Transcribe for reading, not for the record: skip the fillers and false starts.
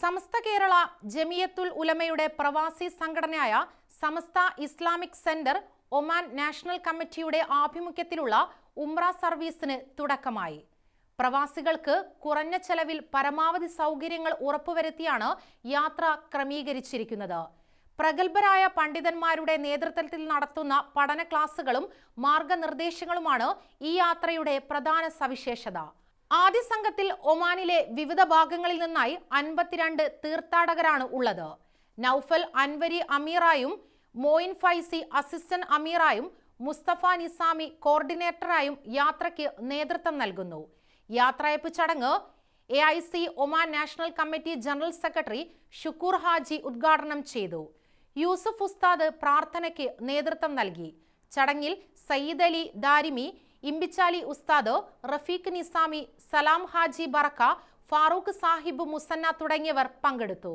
സമസ്ത കേരള ജമിയത്തുൽ ഉലമയുടെ പ്രവാസി സംഘടനയായ സമസ്ത Islamic centre Oman national കമ്മിറ്റിയുടെ ആഭിമുഖ്യത്തിലുള്ള ഉംറ സർവീസിന് തുടക്കമായി. പ്രവാസികൾക്ക് കുറഞ്ഞ ചെലവിൽ പരമാവധി സൗകര്യങ്ങൾ ഉറപ്പുവരുത്തിയാണ് യാത്ര ക്രമീകരിച്ചിരിക്കുന്നത്. പ്രഗത്ഭരായ പണ്ഡിതന്മാരുടെ നേതൃത്വത്തിൽ നടത്തുന്ന പഠന ക്ലാസുകളും മാർഗനിർദ്ദേശങ്ങളുമാണ് ഈ യാത്രയുടെ പ്രധാന സവിശേഷത. ആദ്യ സംഘത്തിൽ ഒമാനിലെ വിവിധ ഭാഗങ്ങളിൽ നിന്നായി 52 തീർത്ഥാടകരാണ് ഉള്ളത്. നൌഫൽ അൻവരി അമീറായും മോയിൻ ഫൈസി അസിസ്റ്റന്റ് അമീറായും മുസ്തഫ നിസാമി കോർഡിനേറ്ററായും യാത്രയ്ക്ക് നേതൃത്വം നൽകുന്നു. യാത്രയപ്പ് ചടങ്ങ് AIC Oman national committee general secretary Shukoor Haji ഉദ്ഘാടനം ചെയ്തു. യൂസുഫ് ഉസ്താദ് പ്രാർത്ഥനയ്ക്ക് നേതൃത്വം നൽകി. ചടങ്ങിൽ സയ്യിദ് അലി ദാരിമി, ഇമ്പിച്ചാലി ഉസ്താദ്, റഫീഖ് നിസാമി, സലാം ഹാജി ബറക്ക, ഫാറൂഖ് സാഹിബ് മുസന്ന തുടങ്ങിയവർ പങ്കെടുത്തു.